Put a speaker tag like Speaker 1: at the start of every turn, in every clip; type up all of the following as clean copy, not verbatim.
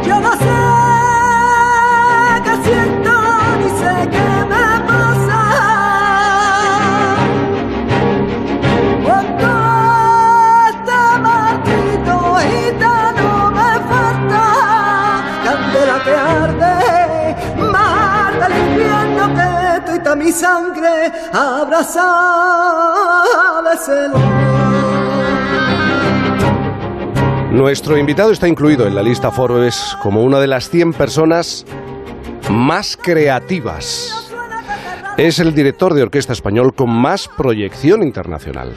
Speaker 1: Yo no sé qué siento ni sé qué me pasa cuando este maldito gitano me falta. Candela que arde, mar del infierno que tuita mi sangre abrazada de celo.
Speaker 2: Nuestro invitado está incluido en la lista Forbes como una de las 100 personas más creativas. Es el director de orquesta español con más proyección internacional.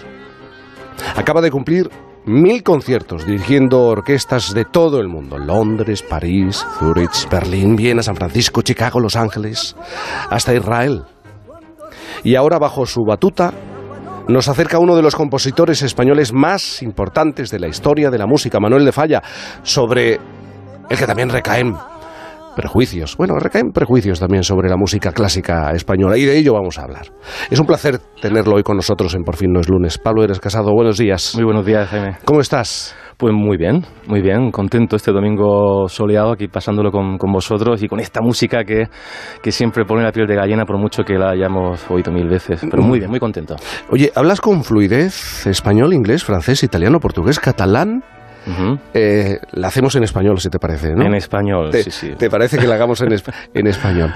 Speaker 2: Acaba de cumplir 1000 conciertos dirigiendo orquestas de todo el mundo: Londres, París, Zúrich, Berlín, Viena, San Francisco, Chicago, Los Ángeles, hasta Israel. Y ahora, bajo su batuta, nos acerca uno de los compositores españoles más importantes de la historia de la música, Manuel de Falla, sobre el que también recaen prejuicios. Bueno, recaen prejuicios también sobre la música clásica española, y de ello vamos a hablar. Es un placer tenerlo hoy con nosotros en Por fin no es lunes. Pablo Eres Casado, buenos días.
Speaker 3: Muy buenos días, Jaime.
Speaker 2: ¿Cómo estás?
Speaker 3: Pues muy bien, contento este domingo soleado aquí pasándolo con vosotros y con esta música que siempre pone la piel de gallina por mucho que la hayamos oído 1000 veces, pero muy bien, muy contento.
Speaker 2: Oye, ¿hablas con fluidez español, inglés, francés, italiano, portugués, catalán?
Speaker 3: Uh-huh.
Speaker 2: La hacemos en español, si te parece, ¿no?
Speaker 3: En español, sí.
Speaker 2: ¿Te parece que la hagamos en español?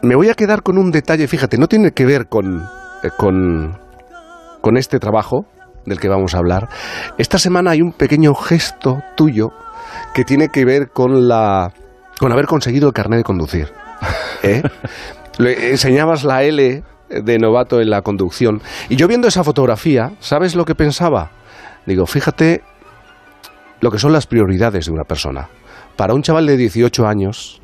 Speaker 2: Me voy a quedar con un detalle, fíjate, no tiene que ver con este trabajo del que vamos a hablar. Esta semana hay un pequeño gesto tuyo que tiene que ver con haber conseguido el carnet de conducir. Le enseñabas la L de novato en la conducción, y yo viendo esa fotografía, ¿sabes lo que pensaba? Digo, fíjate lo que son las prioridades de una persona. Para un chaval de 18 años,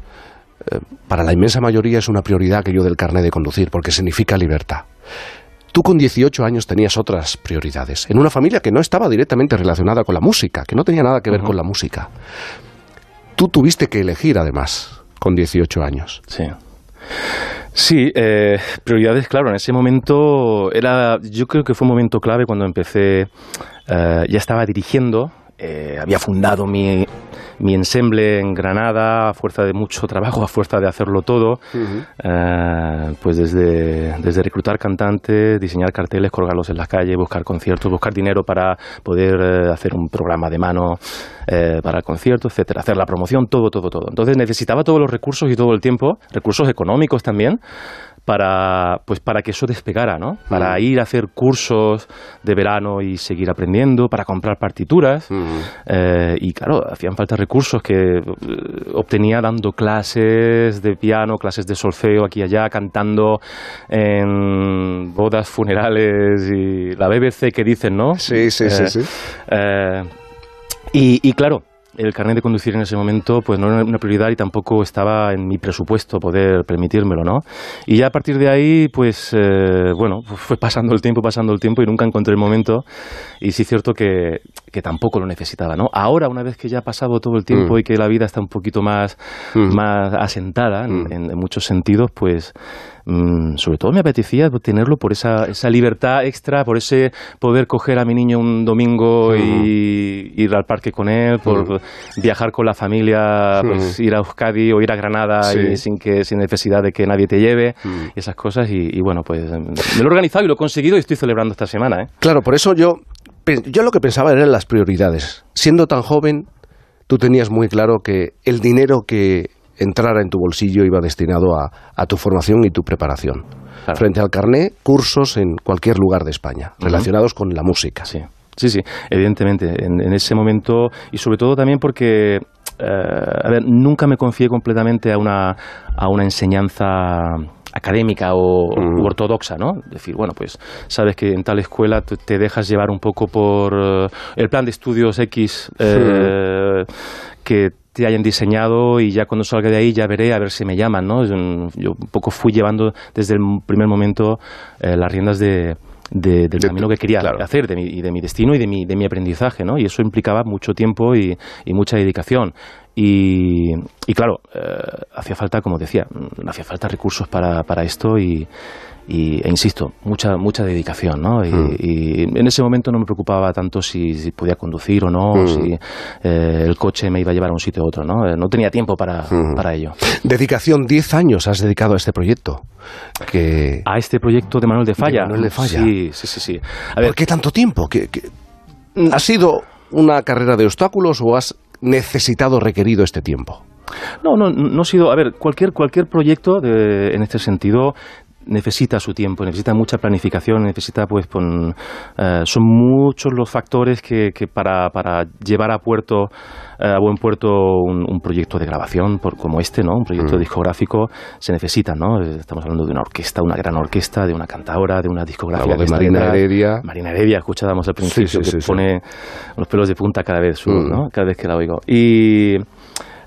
Speaker 2: para la inmensa mayoría es una prioridad aquello del carnet de conducir, porque significa libertad. Tú con 18 años tenías otras prioridades, en una familia que no estaba directamente relacionada con la música, que no tenía nada que ver con la música. Tú tuviste que elegir, además, con 18 años.
Speaker 3: Sí, prioridades, claro, en ese momento yo creo que fue un momento clave cuando empecé, ya estaba dirigiendo, había fundado mi ensemble en Granada a fuerza de mucho trabajo, a fuerza de hacerlo todo, pues desde reclutar cantantes, diseñar carteles, colgarlos en las calles, buscar conciertos, buscar dinero para poder hacer un programa de mano para el concierto, etcétera, hacer la promoción, todo. Entonces necesitaba todos los recursos y todo el tiempo, recursos económicos también, para que eso despegara, ¿no? Para ir a hacer cursos de verano y seguir aprendiendo, para comprar partituras. Y claro, hacían falta recursos que obtenía dando clases de piano, clases de solfeo aquí y allá, cantando en bodas, funerales y la BBC que dicen, ¿no?
Speaker 2: Sí.
Speaker 3: Y claro, el carnet de conducir en ese momento pues no era una prioridad y tampoco estaba en mi presupuesto poder permitírmelo, ¿no? Y ya a partir de ahí, pues fue pasando el tiempo y nunca encontré el momento, y sí es cierto que tampoco lo necesitaba, ¿no? Ahora, una vez que ya ha pasado todo el tiempo y que la vida está un poquito más asentada en muchos sentidos, pues sobre todo me apetecía tenerlo por esa libertad extra, por ese poder coger a mi niño un domingo y ir al parque con él, por viajar con la familia, pues ir a Euskadi o ir a Granada y sin necesidad de que nadie te lleve, y esas cosas, y bueno, pues me lo he organizado y lo he conseguido y estoy celebrando esta semana, ¿eh?
Speaker 2: Claro, por eso yo lo que pensaba eran las prioridades. Siendo tan joven, tú tenías muy claro que el dinero que entrara en tu bolsillo iba destinado a tu formación y tu preparación. Claro. Frente al carné, cursos en cualquier lugar de España, relacionados con la música.
Speaker 3: Sí, evidentemente. En ese momento, y sobre todo también porque nunca me confié completamente a una enseñanza académica o ortodoxa, ¿no? Es decir, bueno, pues sabes que en tal escuela te dejas llevar un poco por el plan de estudios X que te hayan diseñado, y ya cuando salga de ahí ya veré a ver si me llaman, ¿no? Yo un poco fui llevando desde el primer momento las riendas del camino que quería hacer, de mi destino y de mi aprendizaje, ¿no? Y eso implicaba mucho tiempo y mucha dedicación. Y claro, hacía falta, como decía, hacía falta recursos para esto, y e insisto, mucha dedicación, ¿no? Y en ese momento no me preocupaba tanto si podía conducir o no, si el coche me iba a llevar a un sitio u otro, ¿no? No tenía tiempo para ello.
Speaker 2: Dedicación, 10 años has dedicado a este proyecto.
Speaker 3: ¿A este proyecto de Manuel de Falla?
Speaker 2: De Manuel de Falla.
Speaker 3: Sí. A ver,
Speaker 2: ¿por qué tanto tiempo? ¿Ha sido una carrera de obstáculos o has requerido este tiempo?
Speaker 3: No ha sido. A ver, cualquier proyecto en este sentido necesita su tiempo, necesita mucha planificación, necesita son muchos los factores que para llevar a buen puerto un proyecto de grabación como este, ¿no? Un proyecto discográfico se necesita, ¿no? Estamos hablando de una orquesta, una gran orquesta, de una cantadora, de una discográfica
Speaker 2: de Marina Heredia.
Speaker 3: Marina Heredia, escuchábamos al principio,
Speaker 2: sí,
Speaker 3: que pone los pelos de punta cada vez, ¿no? Cada vez que la oigo. Y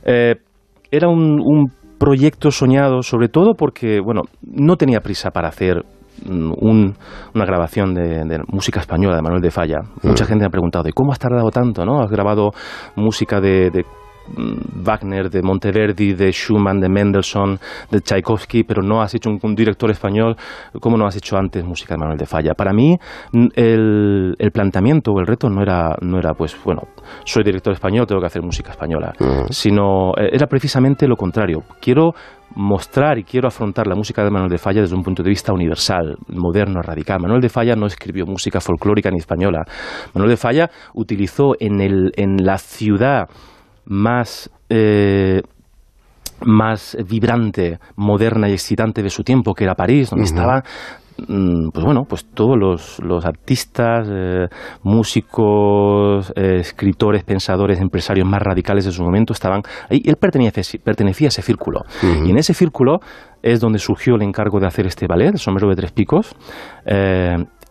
Speaker 3: era un proyecto soñado, sobre todo porque, no tenía prisa para hacer una grabación de música española de Manuel de Falla. Mucha gente me ha preguntado, ¿y cómo has tardado tanto, no? Has grabado música de Wagner, de Monteverdi, de Schumann, de Mendelssohn, de Tchaikovsky, pero no has hecho un director español. ¿Cómo no has hecho antes música de Manuel de Falla? Para mí, el planteamiento o el reto no era soy director español, tengo que hacer música española, sino era precisamente lo contrario. Quiero mostrar y quiero afrontar la música de Manuel de Falla desde un punto de vista universal, moderno, radical. Manuel de Falla no escribió música folclórica ni española. Manuel de Falla utilizó en la ciudad más vibrante, moderna y excitante de su tiempo, que era París, donde estaban todos los artistas, músicos, escritores, pensadores, empresarios más radicales de su momento estaban ahí. Él pertenecía a ese círculo. Y en ese círculo es donde surgió el encargo de hacer este ballet, El sombrero de tres picos.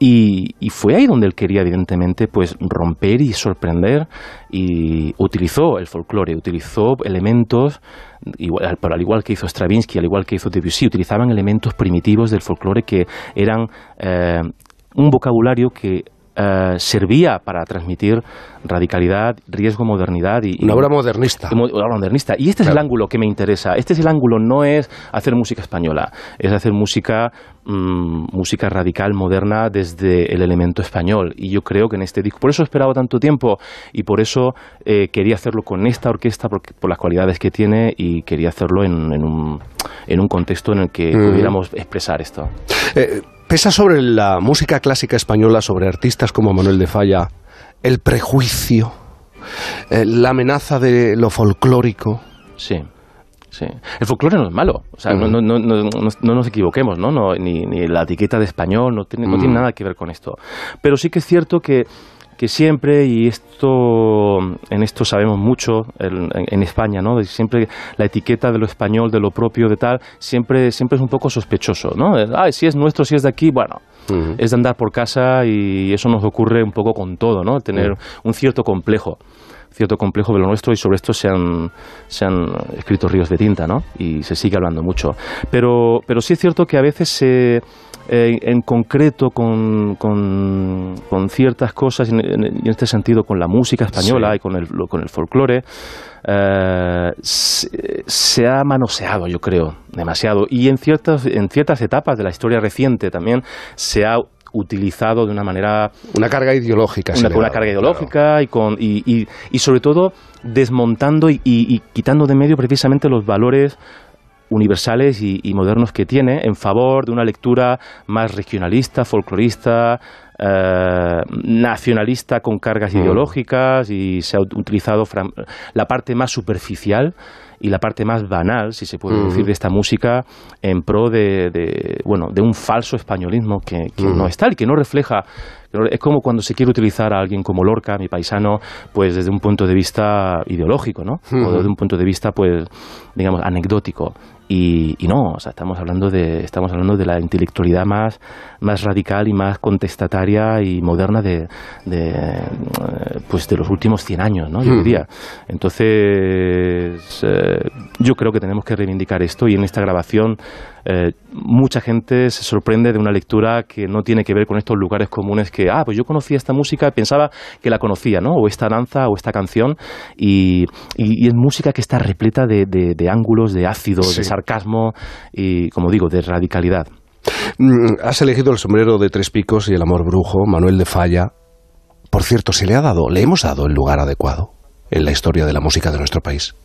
Speaker 3: Y fue ahí donde él quería, evidentemente, romper y sorprender, y utilizó el folclore, utilizó elementos, al igual que hizo Stravinsky, al igual que hizo Debussy, utilizaban elementos primitivos del folclore que eran un vocabulario que servía para transmitir radicalidad, riesgo, modernidad
Speaker 2: una obra modernista.
Speaker 3: Una obra modernista. Y este es el ángulo que me interesa. Este es el ángulo, no es hacer música española, es hacer música radical, moderna, desde el elemento español. Y yo creo que en este disco, por eso he esperado tanto tiempo y por eso quería hacerlo con esta orquesta, por las cualidades que tiene, y quería hacerlo en un contexto en el que pudiéramos expresar esto.
Speaker 2: ¿Pesa sobre la música clásica española, sobre artistas como Manuel de Falla, el prejuicio, la amenaza de lo folclórico?
Speaker 3: Sí. El folclore no es malo, o sea, no nos equivoquemos, ¿no? Ni la etiqueta de español no tiene nada que ver con esto. Pero sí que es cierto que siempre, y en esto sabemos mucho en España, ¿no? Siempre la etiqueta de lo español, de lo propio, de tal, siempre es un poco sospechoso, ¿no? Si es nuestro, si es de aquí, es de andar por casa, y eso nos ocurre un poco con todo, ¿no? Tener un cierto complejo de lo nuestro, y sobre esto se han escrito ríos de tinta, ¿no? Y se sigue hablando mucho. Pero sí es cierto que a veces en concreto con ciertas cosas, y en este sentido con la música española, sí, y con el folclore, se ha manoseado, yo creo, demasiado. Y en ciertas etapas de la historia reciente también se ha utilizado de una manera...
Speaker 2: Una carga ideológica.
Speaker 3: Una carga ideológica, claro. y sobre todo desmontando y quitando de medio precisamente los valores universales y modernos que tiene, en favor de una lectura más regionalista, folclorista, nacionalista, con cargas ideológicas, y se ha utilizado la parte más superficial y la parte más banal, si se puede decir, de esta música, en pro de un falso españolismo que no es tal, que no refleja. Es como cuando se quiere utilizar a alguien como Lorca, mi paisano, pues desde un punto de vista ideológico, ¿no? O desde un punto de vista, pues, digamos, anecdótico. Y no, o sea, estamos hablando de la intelectualidad más radical y más contestataria y moderna de los últimos 100 años, ¿no? Yo diría. Entonces, yo creo que tenemos que reivindicar esto, y en esta grabación mucha gente se sorprende de una lectura que no tiene que ver con estos lugares comunes que, pues yo conocía esta música, pensaba que la conocía, ¿no? O esta danza, o esta canción, y es música que está repleta de ángulos, de ácido, sí, de sarcasmo y, como digo, de radicalidad.
Speaker 2: Has elegido El sombrero de tres picos y El amor brujo, Manuel de Falla. Por cierto, ¿le hemos dado el lugar adecuado en la historia de la música de nuestro país?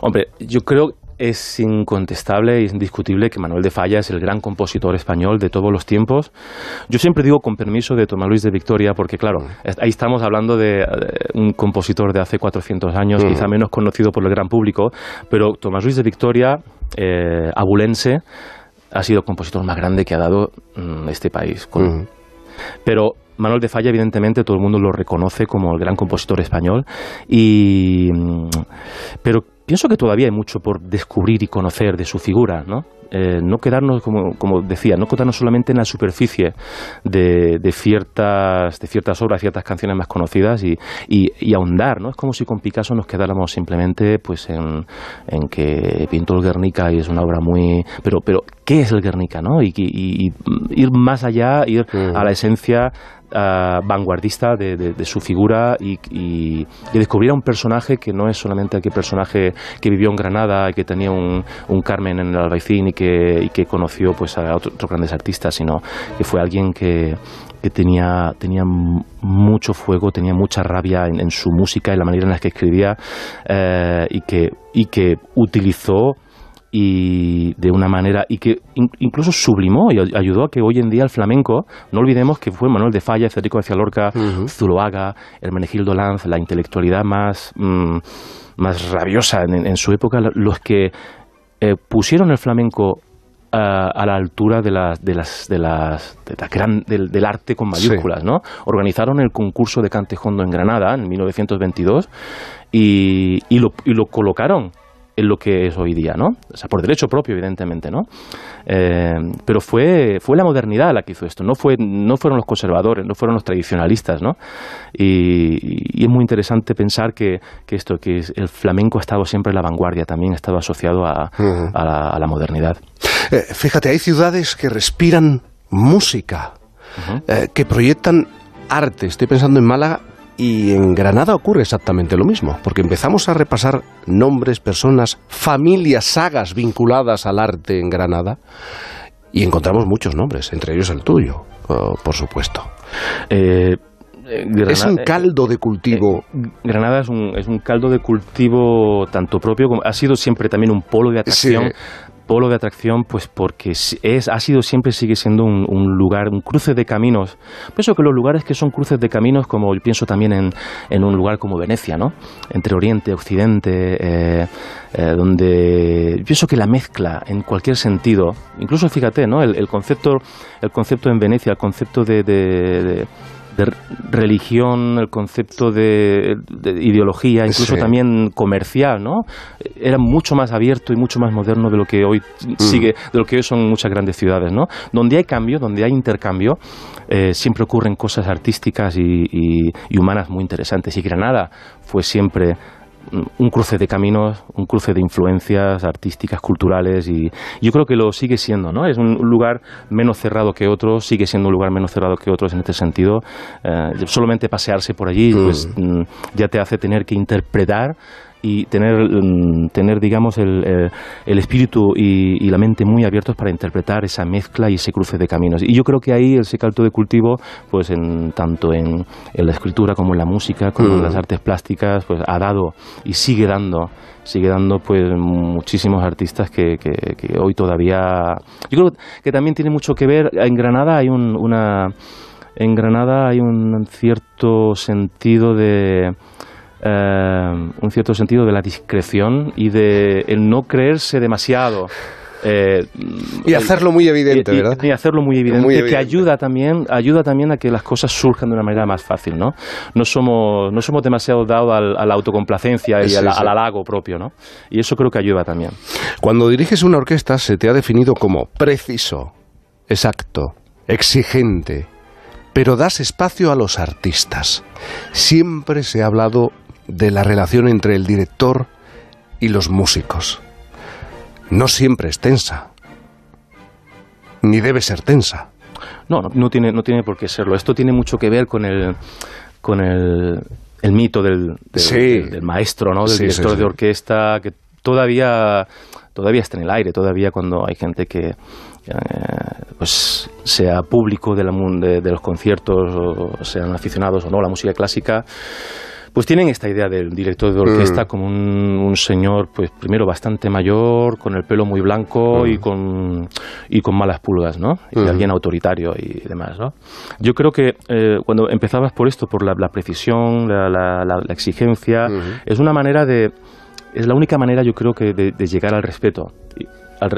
Speaker 3: Hombre, yo creo es incontestable e indiscutible que Manuel de Falla es el gran compositor español de todos los tiempos. Yo siempre digo con permiso de Tomás Luis de Victoria, porque claro, ahí estamos hablando de un compositor de hace 400 años, quizá menos conocido por el gran público, pero Tomás Luis de Victoria, abulense, ha sido el compositor más grande que ha dado este país. Pero Manuel de Falla, evidentemente, todo el mundo lo reconoce como el gran compositor español, pero pienso que todavía hay mucho por descubrir y conocer de su figura, ¿no? No quedarnos, como decía, no quedarnos solamente en la superficie de ciertas obras, ciertas canciones más conocidas y ahondar, ¿no? Es como si con Picasso nos quedáramos simplemente pues en que pintó el Guernica y es una obra muy... Pero ¿qué es el Guernica, no? Y ir más allá, ir a la esencia vanguardista de su figura y descubrir a un personaje que no es solamente aquel personaje que vivió en Granada y que tenía un Carmen en el Albaicín y que conoció pues a otros grandes artistas, sino que fue alguien que tenía mucho fuego, tenía mucha rabia en su música, en la manera en la que escribía, y que utilizó y de una manera, y que incluso sublimó y ayudó a que hoy en día el flamenco, no olvidemos que fue Manuel de Falla, Federico García Lorca, Zuloaga, Hermenegildo Lanz, la intelectualidad más rabiosa en su época, los que pusieron el flamenco a la altura del arte con mayúsculas, ¿no? Organizaron el concurso de Cantejondo en Granada en 1922 y lo colocaron en lo que es hoy día, ¿no? O sea, por derecho propio, evidentemente, ¿no? Pero fue la modernidad la que hizo esto, no fueron los conservadores, no fueron los tradicionalistas, ¿no? Y es muy interesante pensar que el flamenco ha estado siempre en la vanguardia, también ha estado asociado a la modernidad.
Speaker 2: Fíjate, hay ciudades que respiran música, que proyectan arte. Estoy pensando en Málaga. Y en Granada ocurre exactamente lo mismo, porque empezamos a repasar nombres, personas, familias, sagas vinculadas al arte en Granada y encontramos muchos nombres, entre ellos el tuyo, por supuesto. Granada, es un caldo de cultivo.
Speaker 3: Granada es un caldo de cultivo tanto propio como ha sido siempre también un polo de atracción. Sí. Polo de atracción, pues porque sigue siendo un lugar, un cruce de caminos. Pienso que los lugares que son cruces de caminos, como pienso también en un lugar como Venecia, ¿no? Entre Oriente, Occidente, donde pienso que la mezcla en cualquier sentido, incluso fíjate, ¿no? El concepto en Venecia, el concepto de religión, el concepto de ideología, incluso también comercial, ¿no? Era mucho más abierto y mucho más moderno de lo que hoy de lo que hoy son muchas grandes ciudades, ¿no? Donde hay cambio, donde hay intercambio, siempre ocurren cosas artísticas y humanas muy interesantes. Y Granada fue siempre un cruce de caminos, un cruce de influencias artísticas, culturales, y yo creo que lo sigue siendo, ¿no? Es un lugar menos cerrado que otros, sigue siendo un lugar menos cerrado que otros en este sentido. Solamente pasearse por allí pues ya te hace tener que interpretar y tener digamos, el espíritu y la mente muy abiertos para interpretar esa mezcla y ese cruce de caminos. Y yo creo que ahí ese caldo de cultivo, pues tanto en la escritura como en la música, como en las artes plásticas, pues ha dado y sigue dando pues muchísimos artistas que hoy todavía... Yo creo que también tiene mucho que ver. En Granada hay un cierto sentido de... un cierto sentido de la discreción y de el no creerse demasiado
Speaker 2: y hacerlo muy evidente, ¿verdad?
Speaker 3: Y hacerlo muy evidente, que ayuda también a que las cosas surjan de una manera más fácil, ¿no? No somos demasiado dados a la autocomplacencia y al halago propio, ¿no? Y eso creo que ayuda también.
Speaker 2: Cuando diriges una orquesta se te ha definido como preciso, exacto, exigente, pero das espacio a los artistas. Siempre se ha hablado de la relación entre el director y los músicos. No siempre es tensa, ni debe ser tensa.
Speaker 3: No tiene por qué serlo. Esto tiene mucho que ver con el mito del maestro, ¿no? Del director de orquesta, que todavía está en el aire, todavía cuando hay gente que pues sea público de los conciertos, o sean aficionados o no a la música clásica, pues tienen esta idea del director de orquesta como un señor, pues primero bastante mayor, con el pelo muy blanco y con malas pulgas, ¿no? Y alguien autoritario y demás, ¿no? Yo creo que cuando empezabas por esto, por la precisión, la exigencia, es una manera es la única manera, yo creo, que de llegar al respeto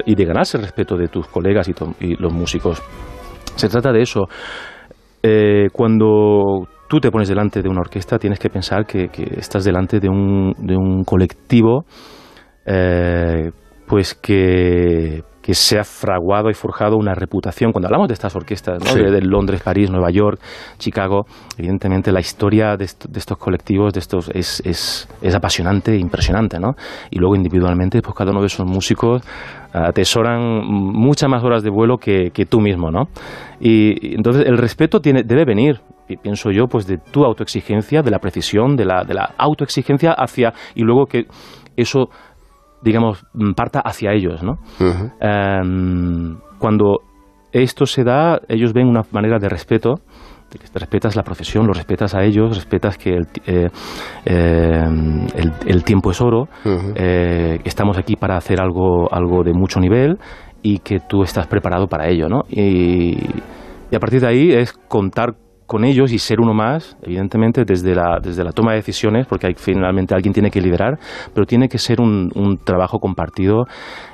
Speaker 3: y de ganarse el respeto de tus colegas y los músicos. Se trata de eso. Cuando tú te pones delante de una orquesta, tienes que pensar que estás delante de un colectivo pues que se ha fraguado y forjado una reputación. Cuando hablamos de estas orquestas, ¿no? De Londres, París, Nueva York, Chicago, evidentemente la historia de estos colectivos, es apasionante e impresionante, ¿no? Y luego individualmente, pues cada uno de esos músicos atesoran muchas más horas de vuelo que tú mismo, ¿no? Y entonces el respeto debe venir, pienso yo, pues de tu autoexigencia, de la precisión, de la autoexigencia y luego que eso, digamos, parta hacia ellos, ¿no? Cuando esto se da, ellos ven una manera de respeto, de que respetas la profesión, los respetas a ellos, respetas que el tiempo es oro, que estamos aquí para hacer algo de mucho nivel y que tú estás preparado para ello, ¿no? Y a partir de ahí es contar con ellos y ser uno más, evidentemente, desde la toma de decisiones, porque finalmente alguien tiene que liderar, pero tiene que ser un trabajo compartido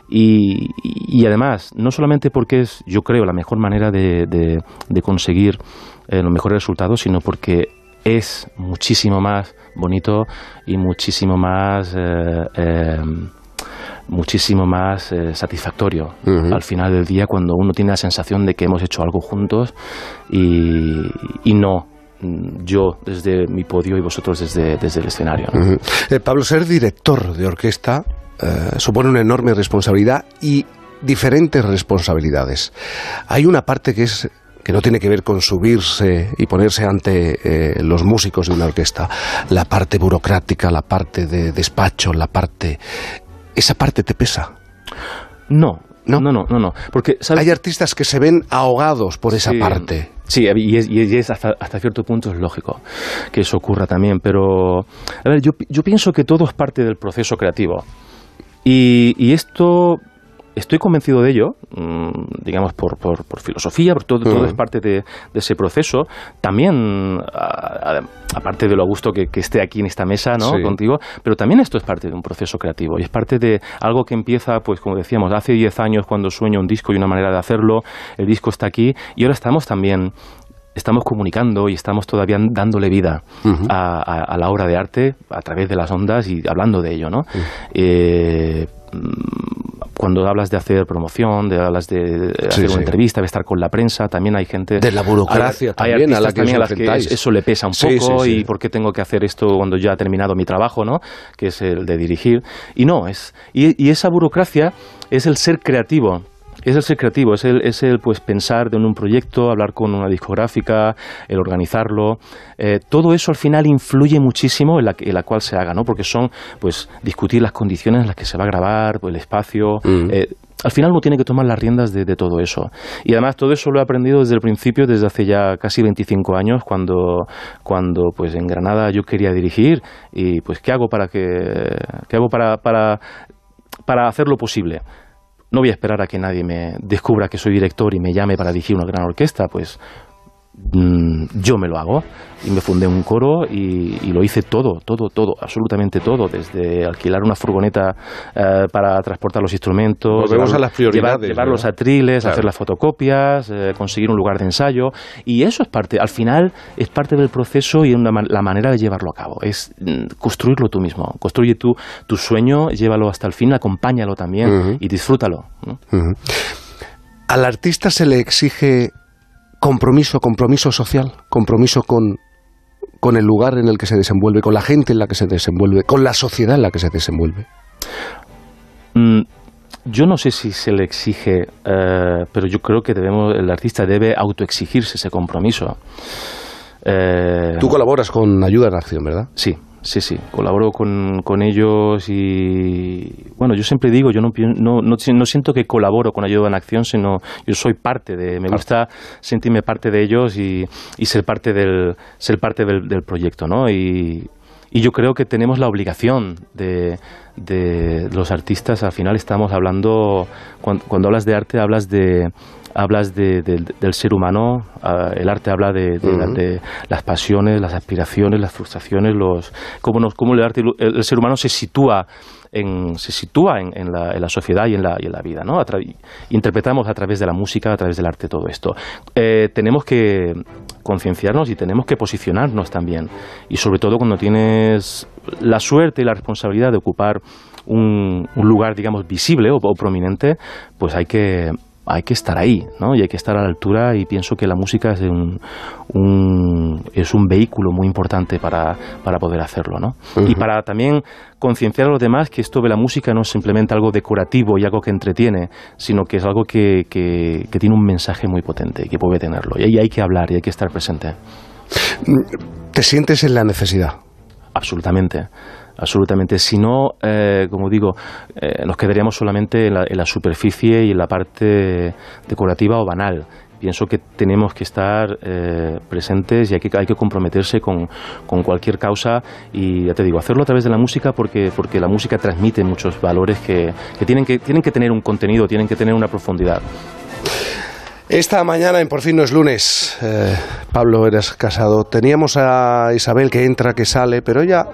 Speaker 3: y además, no solamente porque es, yo creo, la mejor manera de conseguir los mejores resultados, sino porque es muchísimo más bonito y muchísimo más satisfactorio al final del día, cuando uno tiene la sensación de que hemos hecho algo juntos y no yo desde mi podio y vosotros desde el escenario, ¿no?
Speaker 2: Pablo, ser director de orquesta supone una enorme responsabilidad y diferentes responsabilidades. Hay una parte que no tiene que ver con subirse y ponerse ante los músicos de una orquesta, la parte burocrática, la parte de despacho, ¿esa parte te pesa?
Speaker 3: No, porque ¿sabes?
Speaker 2: Hay artistas que se ven ahogados por esa parte.
Speaker 3: Sí, y es hasta cierto punto es lógico que eso ocurra también, pero a ver, yo pienso que todo es parte del proceso creativo y esto estoy convencido de ello, digamos por filosofía, por todo es parte de ese proceso. También, aparte de lo a gusto que esté aquí en esta mesa, ¿no? Contigo, pero también esto es parte de un proceso creativo y es parte de algo que empieza, pues como decíamos, hace 10 años cuando sueño un disco y una manera de hacerlo, el disco está aquí y ahora estamos comunicando y estamos todavía dándole vida a la obra de arte a través de las ondas y hablando de ello, ¿no? Cuando hablas de hacer promoción, hablas de hacer una entrevista, de estar con la prensa, también hay gente...
Speaker 2: De la burocracia también, a la que os enfrentáis.
Speaker 3: Eso le pesa un poco y por qué tengo que hacer esto cuando ya he terminado mi trabajo, ¿no? Que es el de dirigir. Y no, y esa burocracia es el ser creativo. Es el ser creativo, es el pues pensar en un proyecto, hablar con una discográfica, el organizarlo. Todo eso al final influye muchísimo en la cual se haga, ¿no? Porque son pues discutir las condiciones en las que se va a grabar, pues, el espacio. Al final uno tiene que tomar las riendas de todo eso. Y además todo eso lo he aprendido desde el principio, desde hace ya casi 25 años, cuando pues en Granada yo quería dirigir y pues ¿qué hago para hacer lo posible? No voy a esperar a que nadie me descubra que soy director y me llame para dirigir una gran orquesta, pues yo me lo hago y me fundé un coro y lo hice todo, absolutamente todo, desde alquilar una furgoneta para transportar los instrumentos,
Speaker 2: volvemos a las prioridades,
Speaker 3: llevar los atriles, hacer las fotocopias, conseguir un lugar de ensayo, y eso es parte, al final es parte del proceso y la manera de llevarlo a cabo, es construirlo tú mismo, construye tu sueño, llévalo hasta el fin, acompáñalo también y disfrútalo, ¿no?
Speaker 2: Al artista se le exige compromiso social, compromiso con el lugar en el que se desenvuelve, con la gente en la que se desenvuelve, con la sociedad en la que se desenvuelve.
Speaker 3: Yo no sé si se le exige, pero yo creo que el artista debe autoexigirse ese compromiso.
Speaker 2: Tú colaboras con Ayuda en Acción, ¿verdad?
Speaker 3: Sí. sí, colaboro con ellos y, bueno, yo siempre digo, yo no siento que colaboro con Ayuda en Acción, sino yo soy parte me gusta sentirme parte de ellos y ser parte del proyecto, ¿no? Y yo creo que tenemos la obligación de los artistas. Al final estamos hablando, cuando hablas de arte, hablas del ser humano. El arte habla de las pasiones, las aspiraciones, las frustraciones, cómo el ser humano se sitúa en la sociedad y en la vida, ¿no? Interpretamos a través de la música, a través del arte, todo esto. Tenemos que concienciarnos y tenemos que posicionarnos también, y sobre todo cuando tienes la suerte y la responsabilidad de ocupar un lugar, digamos, visible o prominente, pues hay que estar ahí, ¿no? Y hay que estar a la altura, y pienso que la música es un vehículo muy importante para poder hacerlo, ¿no? Uh-huh. Y para también concienciar a los demás que esto de la música no es simplemente algo decorativo y algo que entretiene, sino que es algo que tiene un mensaje muy potente y que puede tenerlo. Y ahí hay que hablar y hay que estar presente.
Speaker 2: ¿Te sientes en la necesidad?
Speaker 3: Absolutamente. Si no, como digo, nos quedaríamos solamente en la superficie y en la parte decorativa o banal. Pienso que tenemos que estar presentes y hay que comprometerse con cualquier causa, y ya te digo, hacerlo a través de la música, porque la música transmite muchos valores que tienen que tener un contenido, tienen que tener una profundidad.
Speaker 2: Esta mañana en Por fin no es lunes, Pablo Eras Casado, teníamos a Isabel que entra, que sale, pero ella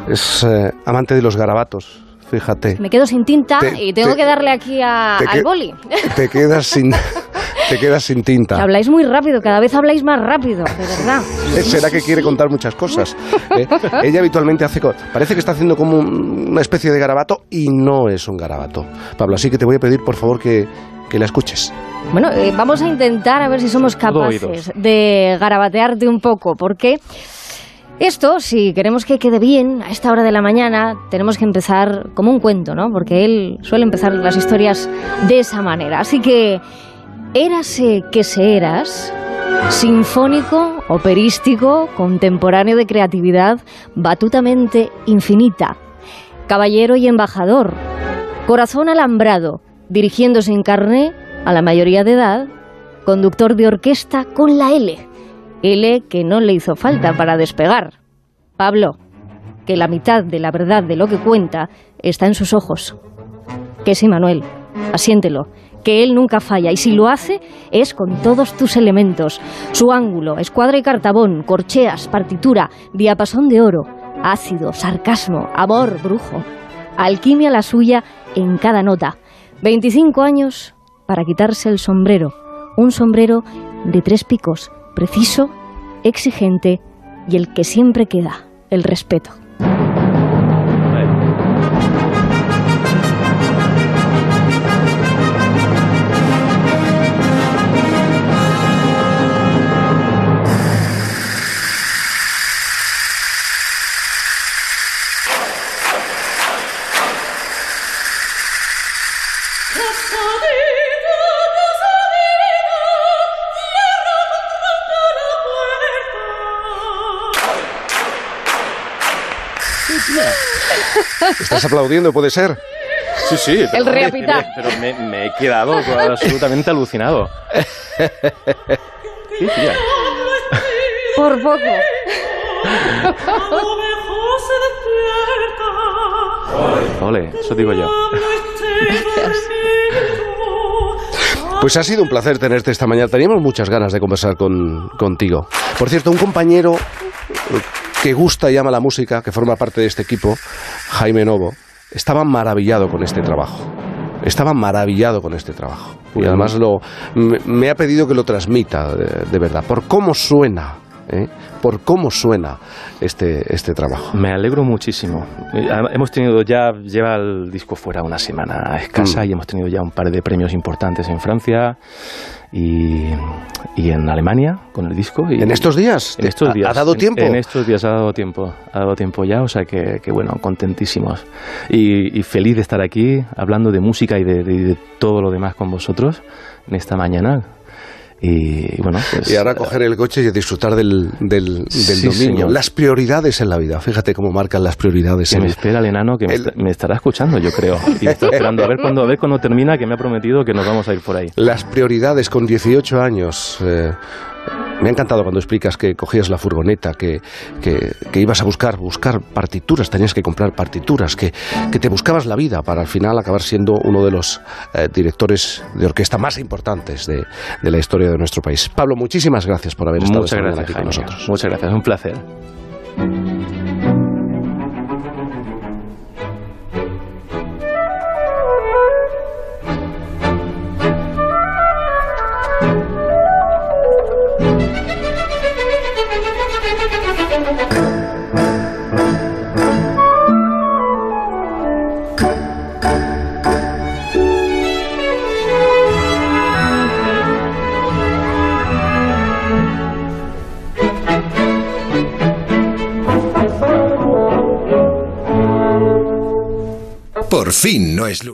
Speaker 2: es amante de los garabatos, fíjate.
Speaker 4: Me quedo sin tinta y tengo que darle aquí al boli.
Speaker 2: Te quedas sin tinta.
Speaker 4: Que habláis muy rápido, cada vez habláis más rápido, de verdad.
Speaker 2: Será que quiere contar muchas cosas. Ella habitualmente parece que está haciendo como una especie de garabato, y no es un garabato, Pablo, así que te voy a pedir por favor que la escuches.
Speaker 4: Bueno, vamos a intentar a ver si somos capaces de garabatearte un poco, porque esto, si queremos que quede bien a esta hora de la mañana, tenemos que empezar como un cuento, ¿no? Porque él suele empezar las historias de esa manera. Así que, érase que se eras, sinfónico, operístico, contemporáneo de creatividad, batutamente infinita, caballero y embajador, corazón alambrado, dirigiendo sin carné a la mayoría de edad, conductor de orquesta con la L que no le hizo falta para despegar. Pablo, que la mitad de la verdad de lo que cuenta está en sus ojos. Que sí, Manuel, asiéntelo, que él nunca falla, y si lo hace es con todos tus elementos: su ángulo, escuadra y cartabón, corcheas, partitura, diapasón de oro, ácido, sarcasmo, amor, brujo, alquimia la suya en cada nota. 25 años para quitarse el sombrero, un sombrero de 3 picos, preciso, exigente y el que siempre queda, el respeto.
Speaker 2: ¿Estás aplaudiendo, puede ser?
Speaker 3: Sí.
Speaker 4: El reapitar.
Speaker 3: Pero me he quedado absolutamente alucinado. Sí, tía.
Speaker 4: Por poco.
Speaker 3: Ole, eso digo yo.
Speaker 2: Pues ha sido un placer tenerte esta mañana. Teníamos muchas ganas de conversar contigo. Por cierto, un compañero que gusta y ama la música, que forma parte de este equipo, Jaime Novo, estaba maravillado con este trabajo. Y además me ha pedido que lo transmita de verdad, por cómo suena. Por cómo suena este trabajo.
Speaker 3: Me alegro muchísimo. Hemos tenido lleva el disco fuera una semana escasa y hemos tenido ya un par de premios importantes en Francia y en Alemania con el disco. Y
Speaker 2: ¿En estos días? ¿Ha dado tiempo?
Speaker 3: En estos días ha dado tiempo ya, o sea que bueno, contentísimos y feliz de estar aquí hablando de música y de todo lo demás con vosotros en esta mañana. Y bueno, pues,
Speaker 2: y ahora coger el coche y disfrutar del
Speaker 3: sí,
Speaker 2: dominio.
Speaker 3: señor.
Speaker 2: Las prioridades en la vida, fíjate cómo marcan las prioridades.
Speaker 3: Que me espera el enano, que me estará escuchando, yo creo. Y está esperando a ver cuándo termina, que me ha prometido que nos vamos a ir por ahí.
Speaker 2: Las prioridades con 18 años. Me ha encantado cuando explicas que cogías la furgoneta, que ibas a buscar partituras, tenías que comprar partituras, que te buscabas la vida para al final acabar siendo uno de los directores de orquesta más importantes de la historia de nuestro país. Pablo, muchísimas gracias por haber estado esta mañana aquí con nosotros.
Speaker 3: Muchas gracias, un placer.
Speaker 5: Por fin no es lunes.